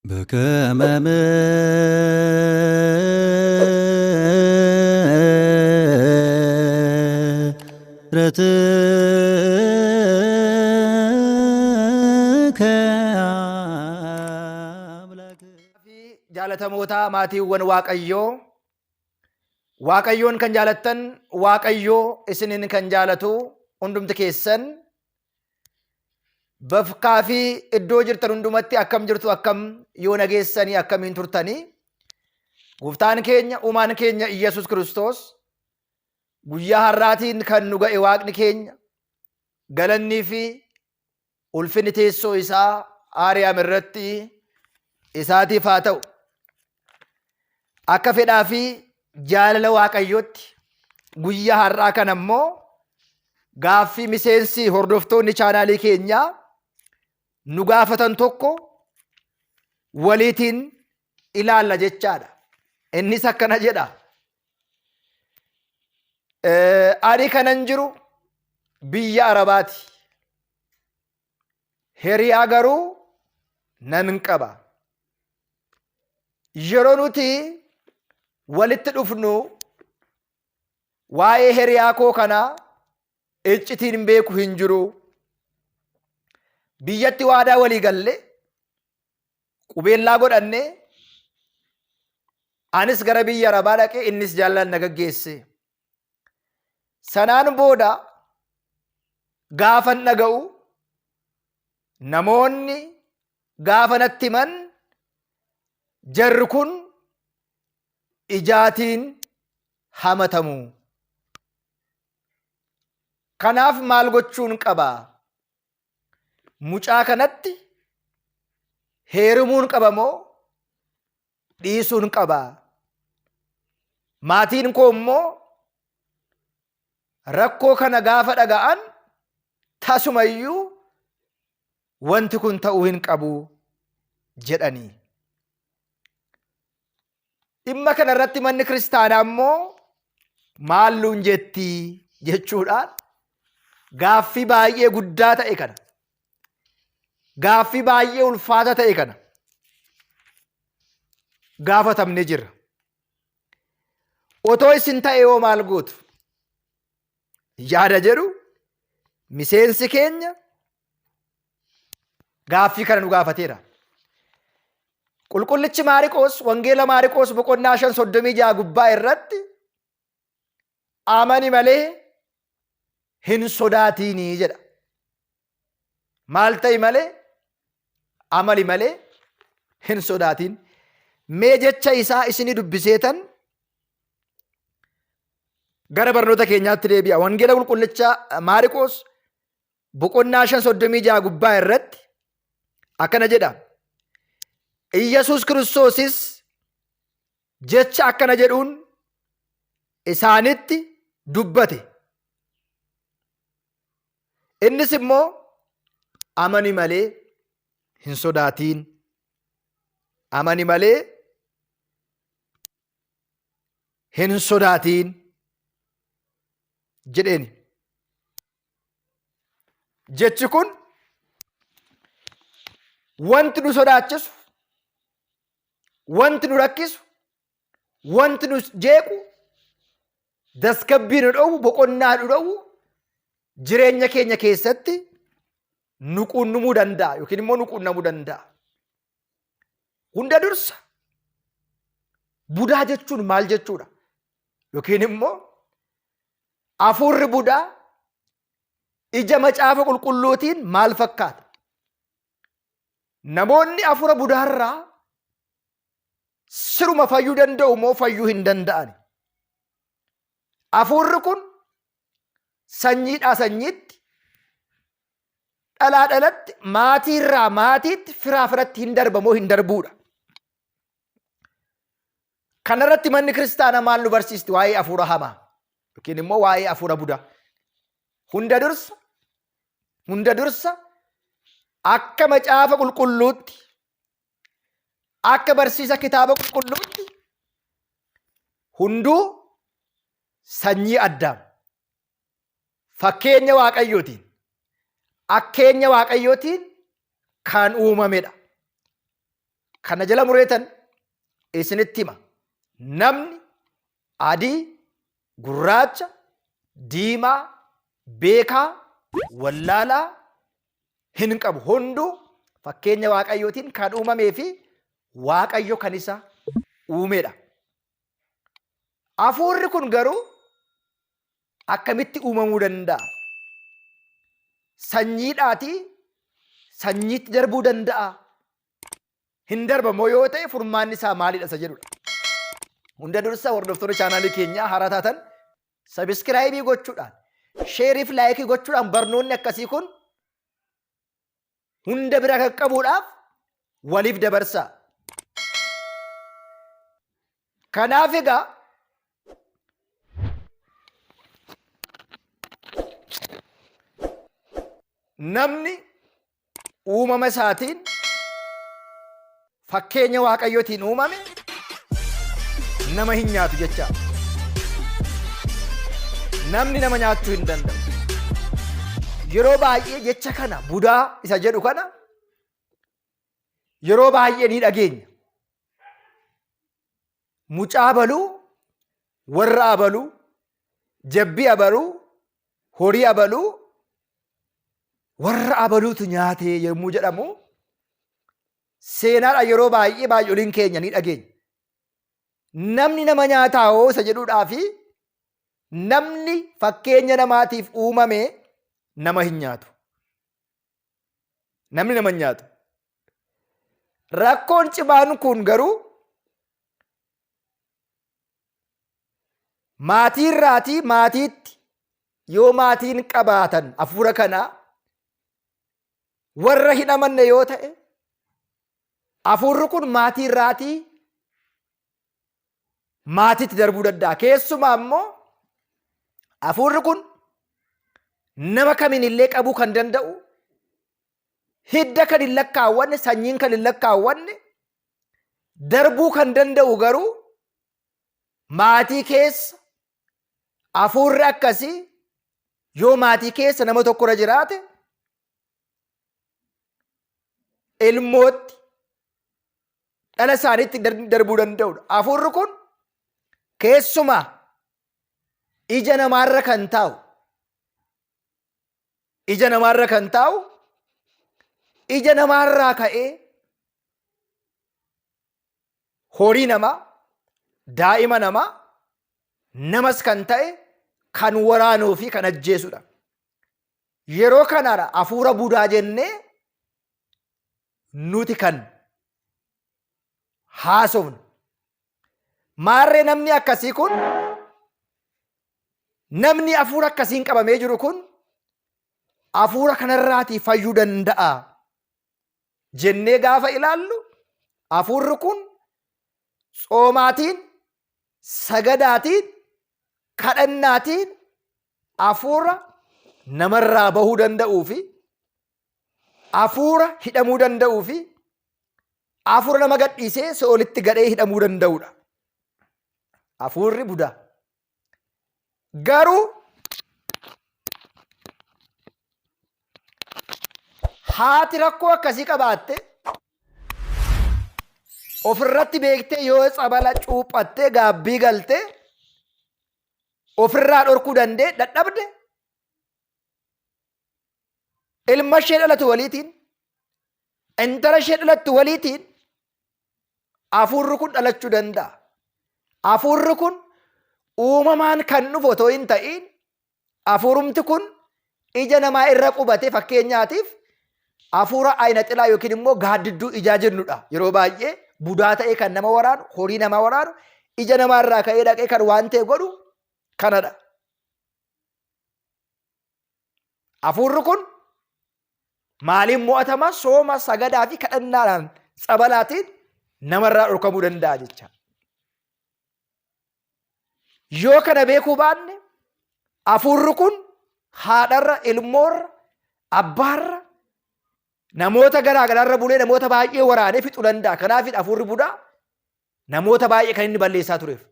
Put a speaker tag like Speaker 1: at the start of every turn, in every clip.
Speaker 1: بكم رتك أملاك
Speaker 2: Jaalatamoota maatiiwwan Waaqayyoon kan jaalattan Waaqayyoo isinin kan jaalatu hundumti keessan bakkaa fi iddoo jirtan hundumatti akkam jirtu, akkam yoo nageessanii, akkamiin turtanii. Gooftaan keenya uumaan keenya Iyyasuus Kiristoos guyyaa har'aatiin kan nu ga'e Waaqni keenya galannii fi ulfinni teessoo isaa Aariyaam irratti isaatiif haa ta'u. Akka fedhaa fi jaalala Waaqayyootti guyyaa har'aa kana ammoo gaaffii miseensi hordoftoonni chaanaalii keenyaa nu gaafatan tokko waliitiin ilaalla jechaadha. Innis akkana jedha. Ani kanan jiru biyya Arabaati. Hiriyaa garuu nan qaba. Yeroo nuti walitti dhufnu waa'ee hiriyaa koo kanaa iccitiin beeku hin jiru. Biyyatti waadaa walii galle qubeellaa godhanne anis gara biyya Arabaa dhaqee innis jaallan na gaggeesse. Sanaan booda gaafan dhaga'u namoonni gaafa natti himan jarri kun ijaatiin hamatamu. Kanaaf maal gochuun qaba? Mucaa kanatti heerumuun qaba moo dhiisuun qaba? Maatiin koo immoo rakkoo kana gaafa dhaga'an tasumayyuu wanti kun ta'uu hin qabu jedhanii. Dhimma kana irratti manni kiristaanaa immoo maalluun jetti jechuudhaan gaaffii baay'ee guddaa ta'e kana, gaaffii baay'ee ulfaata ta'e kana gaafatamne jira. Otoo isin ta'e yoo maal gootu? Yaada jedhu miseensi keenya gaaffii kana nu gaafateera. Qulqullichi Maariqoos, Wangeela Maariqoos boqonnaa 5:36 gubbaa irratti amani malee hin sodaatinii jedha. Maal ta'i malee? Amali malee hin sodaatin. Mee jecha isaa isinii dubbiseetan gara barnoota keenyaatti deebi'a. Wangeela qulqullicha Maariqoos boqonnaa 5:36 gubbaa irratti akkana jedha. Iyyasuus Kiristoosis jecha akkana jedhuun isaanitti dubbate. Innis immoo amani malee hin sodaatiin. Amani malee hin sodaatiin jedheeni. Jechi kun wanti nu sodaachisu, wanti nu rakkisu, wanti nu jeequ, tasgabbii nu dhowwu, boqonnaa nu dhowwu jireenya keenya keessatti nu quunnamuu danda'a yookiin immoo nu quunnamuu danda'a. Hunda dursa budaa jechuun maal jechuudha? Yookiin immoo hafuurri budaa ija macaafa qulqulluutiin maal fakkaata? Namoonni hafuura budaarraa siruma fayyuu danda'u moo fayyuu hin danda'an? Hafuurri kun sanyiidhaa sanyiitti, dhalaa dhalatti, maatiirraa maatiitti, firaa firatti hin darba moo hin darbuudha? Kanarratti manni kiristaanaa maal nu barsiisti? Waa'ee hafuura hamaa yookiin immoo waa'ee hafuura budaa. Hunda dursa akka macaafa qulqulluutti, akka barsiisa kitaaba qulqulluutti hunduu sanyii Addaam fakkeenya Waaqayyootiin, akkeenya Waaqayyootiin kan uumamedha. kana jala mureetan isinitti hima. Namni adii, gurraacha, diimaa, beekaa, wallaalaa hin qabu. Hunduu fakkeenya Waaqayyootiin kan uumamee fi Waaqayyo kan isa uumedha. Hafuurri kun garuu akkamitti uumamuu danda'a? Sanyiidhaatii sanyiitti darbuu danda'a. Hin darbamoo yoo ta'e furmaanni isaa maalidha isa jedhudha. Hunda dursa hordoftoonni chaanaalii keenyaa haaraa taatan sabiskiraayibii gochuudhaan, sheeriif laayikii gochuudhaan barnoonni akkasii kun hunda bira qaqqabuudhaaf waliif dabarsaa. Kanaaf egaa namni uumama isaatiin fakkeenya Waaqayyootiin uumame nama hin nyaatu jecha. Namni nama nyaachuu hin danda'u. Yeroo baay'ee jecha kana budaa isa jedhu kana yeroo baay'ee ni dhageenya. Mucaa abaluu, warra abaluu, jabbii abaluu, horii abaluu, warra abaluutu nyaatee yommuu jedhamu seenaadha. Yeroo baay'ee baay'oliin keenya ni dhageenya. Namni nama nyaataa hoo isa jedhuudhaafi namni fakkeenya namaatiif uumame nama hin nyaatu. Namni nama hin nyaatu. Rakkoon cimaan kun garuu maatiirraatii maatiitti yoo maatiin qabaatan hafuura kanaa warra hin amanne yoo ta'e hafuurri kun maatiirraatii maatiitti darbuu danda'a. Keessumaa immoo hafuurri kun nama kamiin illee qabuu kan danda'u, hidda kan hin lakkaawwanne, sanyiin kan hin lakkaawwanne darbuu kan danda'u garuu maatii keessa hafuurri akkasii yoo maatii keessa nama tokkorra jiraate ilmootti dhala isaaniitti darbuu danda'udha. Hafuurri kun keessumaa ija namaarra kan taa'u, ija namaarra kan taa'u, ija namaarraa ka'ee horii namaa, daa'ima namaa, namas kan ta'e kan waraanuu fi kan ajjeesudha. Yeroo kanaadha hafuura budaa jennee nuti kan haasofnu. Maarree namni akkasii kun, namni hafuura akkasiin qabamee jiru kun hafuura kanarraatii fayyuu danda'a jennee gaafa ilaallu hafuurri kun tsoomaatiin, sagadaatiin, kadhannaatiin hafuura namarraa bahuu danda'uu fi hafuura hidhamuu danda'uu fi hafuura nama gadhiisee soolitti gadhee hidhamuu danda'udha. Hafuurri budaa. Garuu haati rakkoo akkasii qabaatte ofirratti beektee yoo tsabala cuuphattee gaabbii galtee ofirraa dhorkuu dandee dadhabde ilma ishee dhalatu waliitiin, intala ishee dhalattu waliitiin hafuurri kun dhalachuu danda'a. Hafuurri kun uumamaan kan dhufu otoo hin ta'in hafuurumti kun ija namaa irra qubate. Fakkeenyaatiif hafuura ayina xilaa yookiin immoo gaaddidduu ijaa jennudha. Yeroo baay'ee budaa ta'ee kan nama waraanu, horii nama waraanu, ija namaarraa ka'ee dhaqee kan waan ta'e godhu kanadha. Hafuurri kun maaliin mo'atama? Sooma, sagadaa fi kadhannaadhaan, tsabalaatiin namarraa dhorkamuu danda'a jecha. Yoo kana beekuu baanne hafuurri kun haadharra, ilmoorra, abbaarra, namoota garaa garaarra bulee namoota baay'ee waraanee fixuu danda'a. Kanaaf hafuurri budaa namoota baay'ee kan inni balleessaa tureef.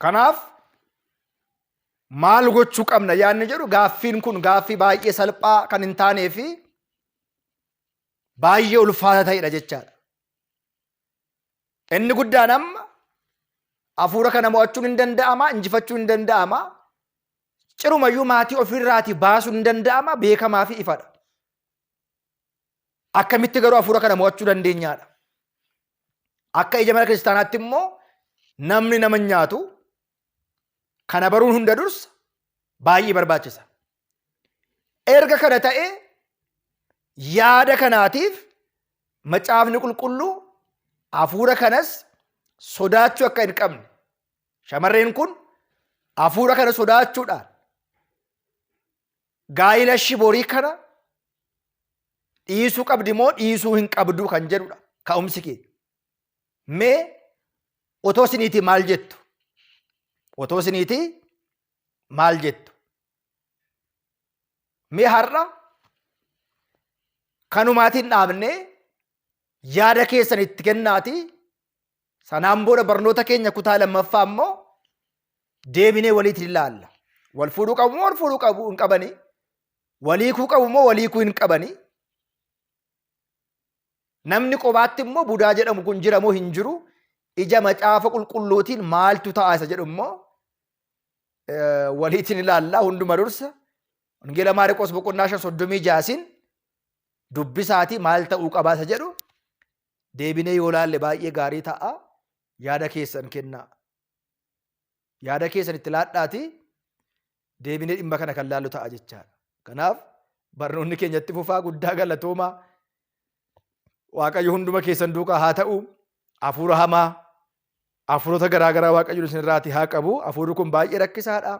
Speaker 2: Kanaaf maal gochuu qabna yaadni jedhu gaaffiin kun gaaffii baay'ee salphaa kan hin taanee fi baay'ee ulfaata ta'edha jechaadha. Inni guddaan amma hafuura kana mo'achuun hin danda'ama, injifachuun hin danda'ama, cirumayyuu maatii ofirraatii baasuun hin danda'ama, beekamaa fi ifadha. Akkamitti garuu hafuura kana mo'achuu dandeenyaadha? Akka ija mana kiristaanaatti immoo namni nama nyaatu kana baruun hunda dursa baay'ee barbaachisa. Erga kana ta'e yaada kanaatiif macaafni qulqulluu hafuura kanas sodaachuu akka hin qabne, shamarreen kun hafuura kana sodaachuudhaan gaa'ila shiborii kana dhiisuu qabdi moo dhiisuu hin qabdu kan jedhudha ka'umsi kee. Mee otoo isiniitii maal jettu? Otoo isiniitii maal jettu? Mee har'a kanumaatiin dhaabnee yaada keessan itti kennaati. Sanaan booda barnoota keenya kutaa lammaffaa immoo deebinee waliitti ilaalla. Wal fuudhuu qabu moo wal fuudhuu qabu hin qabani? Waliikuu qabu moo waliikuu hin qabani? Namni qobaatti immoo budaa jedhamu kun jira moo hin jiru? Ija macaafa qulqulluutiin maaltu ta'a isa jedhu immoo waliitiin ilaallaa. Hunduma dursa Wangeela Maariqoos boqonnaa 36 dubbisaatii maal ta'uu qabaa isa jedhu deebinee yoo laalle baay'ee gaarii ta'a. Yaada keessan kennaa. Yaada keessan itti laadhaati deebinee dhimma kana kan laallu ta'a jechaadha. Kanaaf barnoonni keenyatti fufaa. Guddaa galatoomaa. Waaqayyo hunduma keessan duukaa haa ta'u. Hafuura hamaa, hafuurota garaagaraa Waaqayyo isinirraatii haa qabu. Hafuurri kun baay'ee rakkisaadha.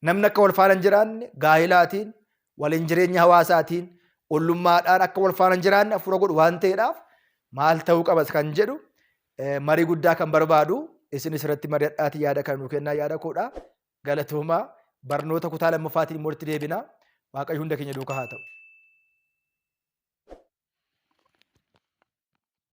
Speaker 2: Namni akka wal faana hin jiraanne gaa'ilaatiin, waliin jireenya hawaasaatiin, ollummaadhaan akka wal faana hin jiraanne hafuura godhu waan ta'eedhaaf maal ta'uu qabas kan jedhu marii guddaa kan barbaadu. Isinis irratti mari'adhaatii yaada kan nuu kennaa yaada koodha. Galatoomaa. Barnoota kutaa lammaffaatiin immoo itti deebina. Waaqayyo hunda keenya duukaa haa ta'u.